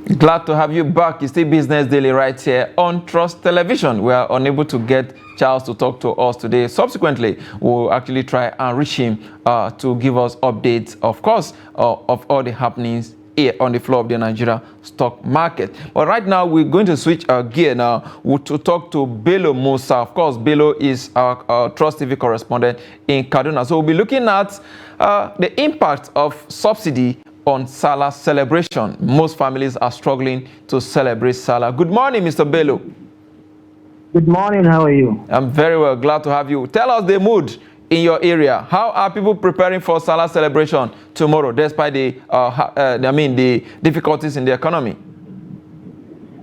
Glad to have you back. It's still Business Daily right here on Trust Television. We are unable to get Charles to talk to us today. Subsequently, we'll actually try and reach him to give us updates, of course, of all the happenings here on the floor of the Nigeria stock market. But right now, we're going to switch our gear now to talk to Bello Musa. Of course, Bello is our Trust TV correspondent in Kaduna. So we'll be looking at the impact of subsidy on Sallah celebration. Most families are struggling to celebrate Sallah. Good morning, Mr. Bello. Good morning. How are you? I'm very well. Glad to have you. Tell us the mood in your area. How are people preparing for Sallah celebration tomorrow, despite the difficulties in the economy?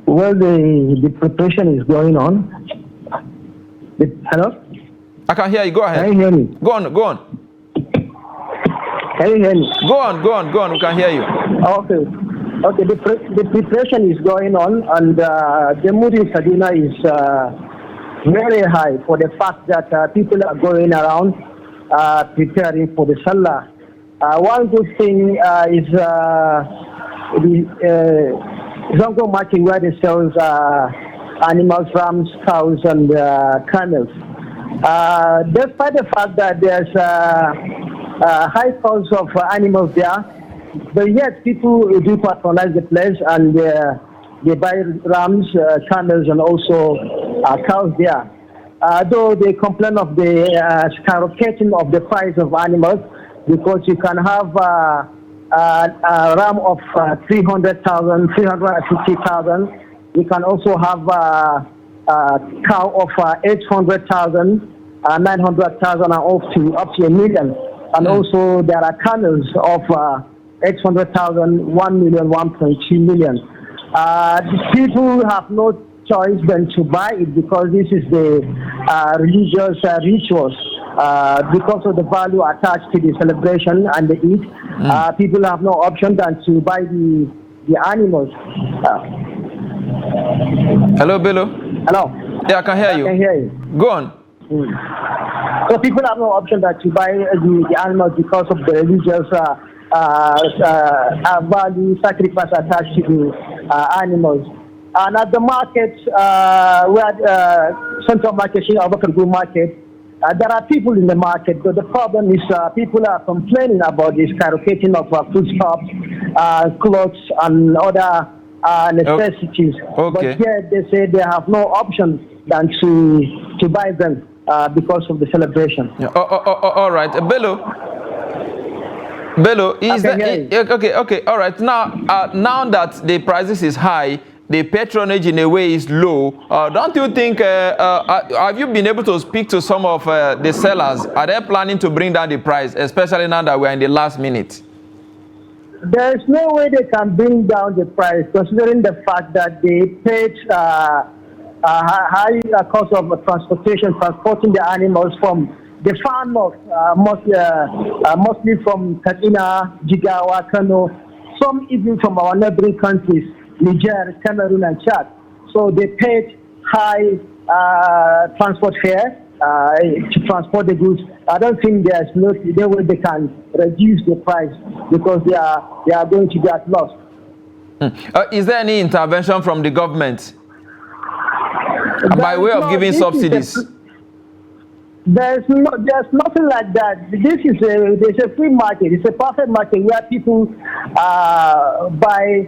Well, the preparation is going on. Hello? I can hear you. Go ahead. Can you hear me? Go on. Can you hear me? Go on. We can hear you. Okay. The preparation is going on, and the mood in Kaduna is very high for the fact that people are going around preparing for the Sallah. One good thing is the Zongo market where they sell animals, rams, cows, and camels. Despite the fact that there's high cost of animals there, but yet people do patronize the place and they buy rams, camels, and also cows there. Though they complain of the skyrocketing of the price of animals, because you can have a ram of 300,000, 350,000. You can also have a cow of 800,000, 900,000, and up to 1 million. And also there are camels of 800,000, 1 million, 1.2 million. People have no choice than to buy it because this is the religious rituals. Because of the value attached to the celebration and the Eid, people have no option than to buy the animals. Hello, Bello. Hello. Yeah, I can hear you. I can hear you. Go on. So people have no option than to buy the animals because of the religious value sacrifice attached to the animals. And at the market, where Central Market, Abakar Market, there are people in the market, but the problem is people are complaining about the skyrocketing of foodstuffs, clothes, and other necessities. Okay. But yet they say they have no option than to buy them because of the celebration. Yeah. All right, Bello, is that okay? All right. Now that the prices is high, the patronage in a way is low. Don't you think? Have you been able to speak to some of the sellers? Are they planning to bring down the price, especially now that we're in the last minute? There is no way they can bring down the price, considering the fact that they paid high cost of transporting the animals from the far north, mostly from Katsina, Jigawa, Kano, some even from our neighboring countries, Niger, Cameroon, and Chad. So they paid high transport fare to transport the goods. I don't think there's no way they can reduce the price because they are going to get lost. Is there any intervention from the government by way of giving subsidies? There's nothing like that. There's a free market. It's a perfect market where people buy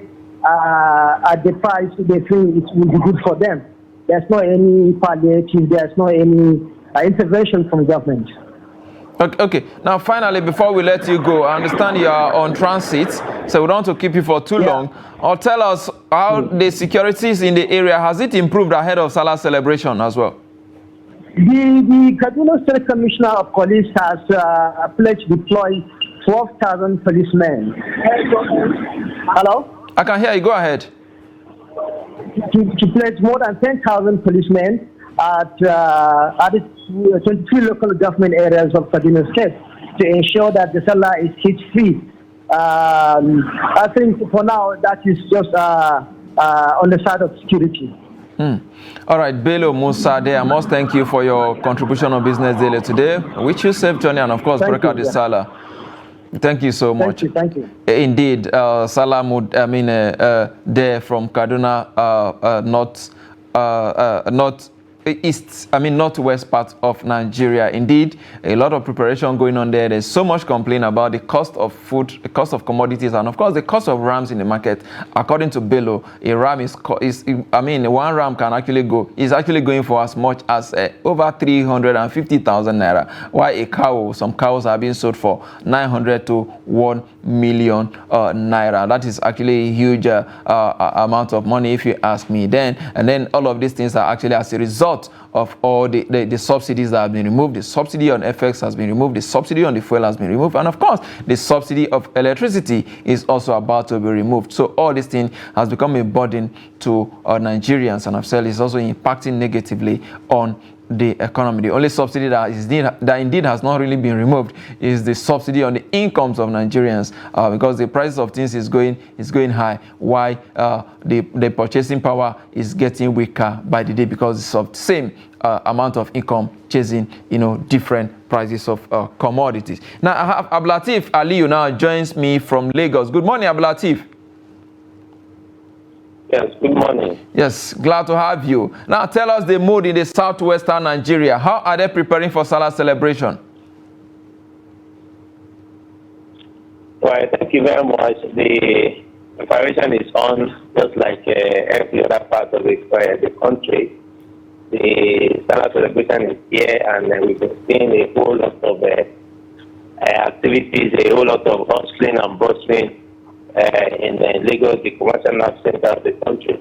at the price they feel it will be good for them. There's no any palliative. There's no any intervention from government. Okay. Now, finally, before we let you go, I understand you are on transit, so we don't want to keep you for too long. Or tell us how the securities in the area, has it improved ahead of Salah celebration as well? The Kaduna State Commissioner of Police has pledged to deploy 12,000 policemen. Hello? I can hear you. Go ahead. To pledge more than 10,000 policemen at the 23 local government areas of Kaduna State to ensure that the Sallah is hit-free. I think for now that is just on the side of security. All right, Bello Musa there, I must thank you for your contribution on Business Daily today. I wish you safe journey and, of course, break out the Sallah. Thank you so much. Thank you. Indeed, Sallah, there from Kaduna, northwest part of Nigeria. Indeed, a lot of preparation going on there. There's so much complaint about the cost of food, the cost of commodities, and of course the cost of rams in the market. According to Bello, a ram one ram can actually going for as much as over 350,000 naira, while some cows are being sold for 900 to 1 million naira. That is actually a huge amount of money, if you ask me. And then all of these things are actually as a result of all the subsidies that have been removed. The subsidy on FX has been removed, the subsidy on the fuel has been removed, and of course the subsidy of electricity is also about to be removed. So all this thing has become a burden to Nigerians, and I've said it's also impacting negatively on the economy. The only subsidy that indeed has not really been removed is the subsidy on the incomes of Nigerians, because the prices of things is going high. Why the purchasing power is getting weaker by the day, because it's of the same amount of income chasing different prices of commodities. Now I have Ablatif Aliyu now joins me from Lagos. Good morning, Ablatif. Yes, good morning. Yes, glad to have you. Now tell us the mood in the southwestern Nigeria. How are they preparing for Salah celebration? Well, thank you very much. The preparation is on, just like every other part of the country. The Salah celebration is here, and we've been seeing a whole lot of activities, a whole lot of hustling and bustling in Lagos, the commercial center of the country.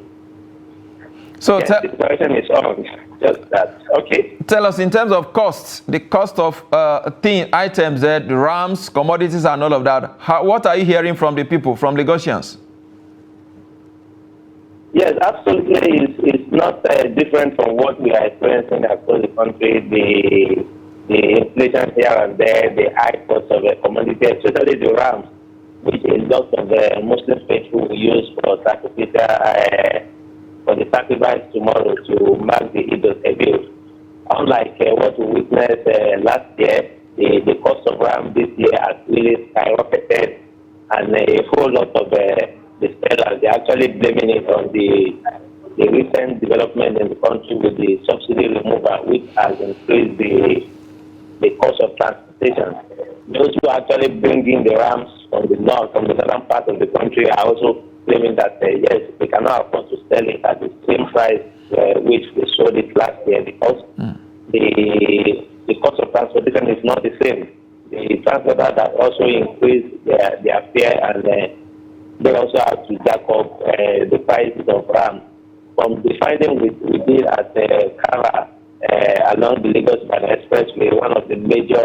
So yes, the preparation is on, just that. Okay. Tell us, in terms of costs, the cost of items, the rams, commodities, and all of that. What are you hearing from the people, from Lagosians? Yes, absolutely. It's not different from what we are experiencing across the country. The inflation here and there, the high cost of commodities, especially the rams, which a lot of Muslim faithful will use for the sacrifice tomorrow to mark the Eid al-Kabir. Unlike what we witnessed last year, the cost of ram this year has really skyrocketed, and a whole lot of the sellers, they're actually blaming it on the recent development in the country with the subsidy removal, which has increased the cost of transportation. Those who are actually bringing the rams from the north, from the southern part of the country, are also claiming that yes, they cannot afford to sell it at the same price which they sold it last year, because the cost of transportation is not the same. The transporters have also increased their fare, and they also have to jack up the prices of ram. From the finding we did at Kara, along the Lagos-Ibadan Expressway, one of the major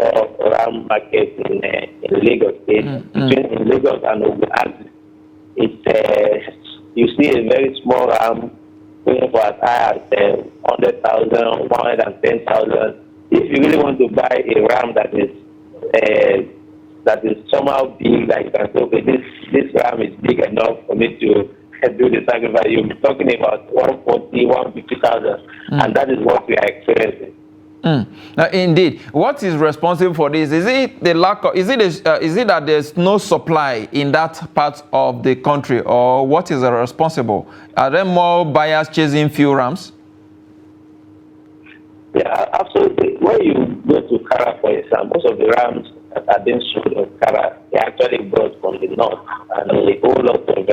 ram markets in Lagos State, between Lagos and Ogun, you see a very small ram going for as high as 100,000, 110,000. If you really want to buy a ram that is somehow big, like you can say, okay, this ram is big enough for me to do the sacrifice, you'll be talking about 140,000, 150,000, and that is what we are experiencing. Now, indeed, what is responsible for this? Is it the lack of? Is it that there's no supply in that part of the country, or what is responsible? Are there more buyers chasing few rams? Yeah, absolutely. When you go to Kara, for example, most of the rams that are being sold in Kara, they actually brought from the north, and a whole lot of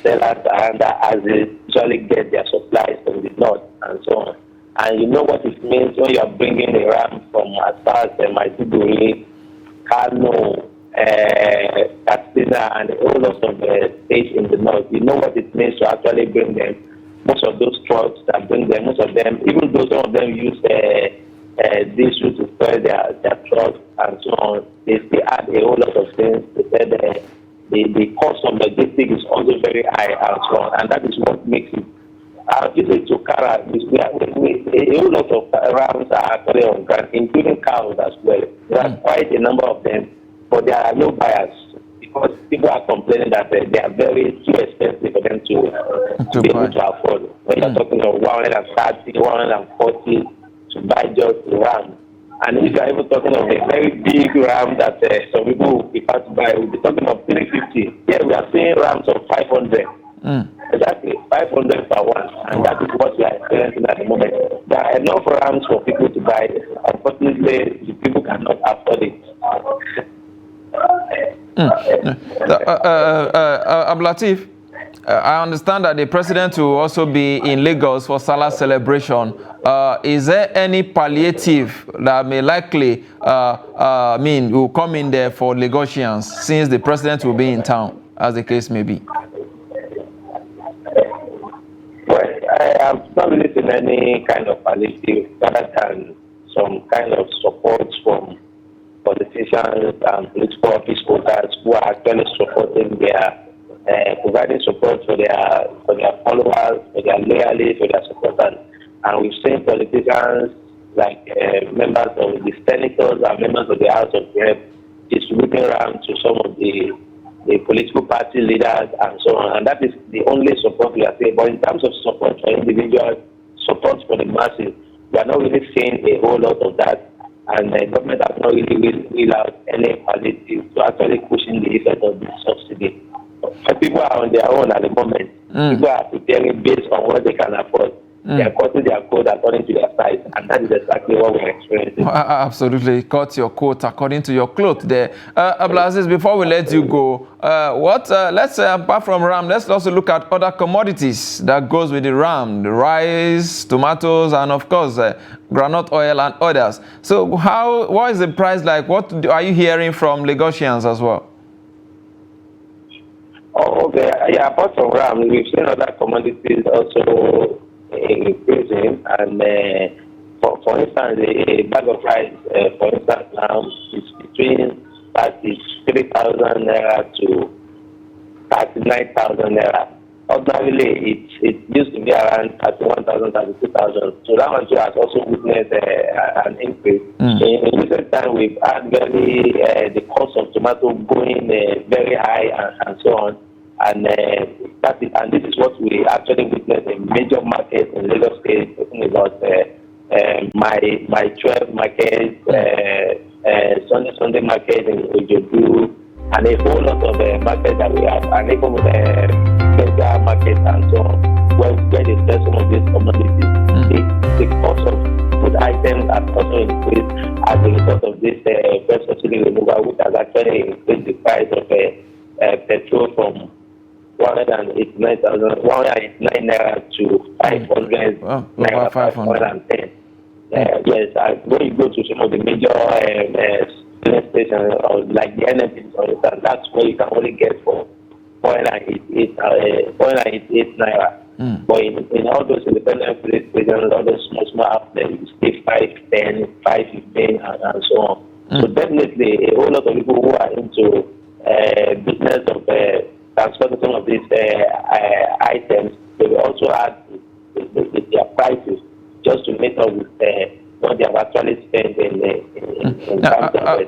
sellers around that as they usually get their supplies from the north and so on. And you know what it means when you are bringing a ram from as far as Maiduguri, Kano, Katsina, and a whole lot of states in the north. You know what it means to actually bring them. Most of those trucks that bring them, most of them, even though some of them use diesel to fuel their trucks and so on, they still add a whole lot of things. They said the cost of logistics is also very high and so on, and that is what makes it. Visit to Kara, a whole lot of rams are actually on ground, including cows as well. There are quite a number of them, but there are no buyers because people are complaining that they are very too expensive for them to be able to afford. When you're talking of 130, 140 to buy just a ram, And if you are even talking of a very big ram that some people will prefer to buy, we'll be talking of 350. Here we are seeing rams of 500. Exactly, 500 per one. And that is what we are experiencing at the moment. There are enough rams for people to buy. Unfortunately, the people cannot afford it. Abdulateef, I understand that the president will also be in Lagos for Sallah celebration. Is there any palliative that may likely will come in there for Lagosians since the president will be in town, as the case may be? Well, I have not really seen any kind of palliative rather than some kind of support from politicians and political office holders who are actually supporting their providing support for their followers, for their loyalists, for their supporters. And we've seen politicians like members of the senators and members of the House of Reps distributing around to some of the political party leaders and so on. And that is the only support we are seeing. But in terms of support for individuals, support for the masses, we are not really seeing a whole lot of that. And the government has not really wheeled out any palliative to actually pushing the effect of the subsidy. People are on their own at the moment. People are preparing based on what they can afford. They are cutting their code according to their size, and that is exactly what we're experiencing. Absolutely, cut your coat according to your cloth there. Abdulaziz, before we let you go, let's say apart from ram, let's also look at other commodities that goes with the ram, the rice, tomatoes, and of course, groundnut oil and others. So what is the price like? What are you hearing from Lagosians as well? Oh, okay. Yeah, apart from ram, we've seen other commodities also increasing. And for instance, a bag of rice, for instance, now is between 33,000 naira to 39,000 naira. Ordinarily, it used to be around 31,000, 32,000. So that one too has also witnessed an increase. In recent time, we've had the cost of tomato going very high and so on. And this is what we actually witness in major markets in Lagos State, talking about my 12 market, Sunday market in Ojodu, and a whole lot of markets that we have, and even Benga market and so on, where they sell some of these commodities. The cost of food items has also increased as a result of this first subsidy removal, which has actually increased the price of petrol from 189 naira to 500 naira, 510. Yes, when you go to some of the major filling stations, like the NMP, that's where you can only get for 488 naira. But in all those independent filling stations, all those small outlets, you stay 510, 515, and so on. So definitely, a whole lot of people who are into business of transporting some of these items, they will also add their prices just to meet up with what they have actually spent in terms of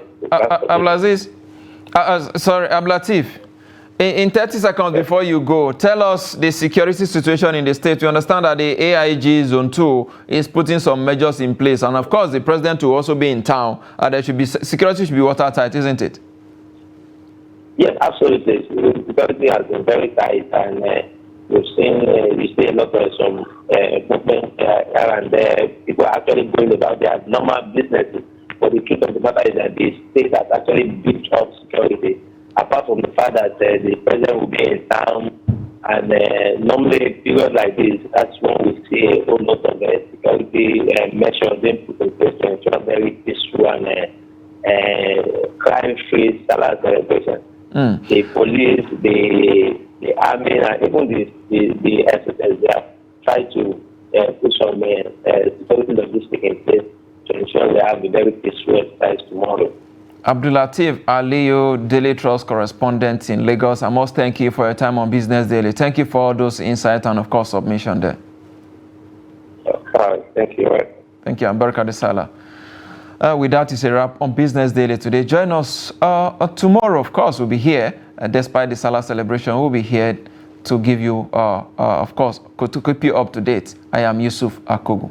Abdulaziz, Abdulateef, in 30 seconds before you go, tell us the security situation in the state. We understand that the AIG Zone 2 is putting some measures in place, and of course the president will also be in town. There should be security should be watertight, isn't it? Yes, absolutely. Security has been very tight, and we see a lot of some movement here and there. People are actually going about their normal businesses. But the truth of the matter is that the state has actually built up security. Apart from the fact that the president will be in town, and normally a period like this, that's when we see a whole lot of security measures being put in place to ensure very peaceful and crime-free Sallah celebration. The police, the army, and even the SSS, they have tried to put some security logistics in place to ensure they have a very peaceful exercise tomorrow. Abdulateef Aliyu, Daily Trust correspondent in Lagos, I must thank you for your time on Business Daily. Thank you for all those insights and, of course, submission there. Thank you. Thank you. I'm Barka Sallah. With that, is a wrap on Business Daily today. Join us tomorrow, of course. We'll be here, despite the Sallah celebration. We'll be here to give you, of course, to keep you up to date. I am Yusuf Akogu.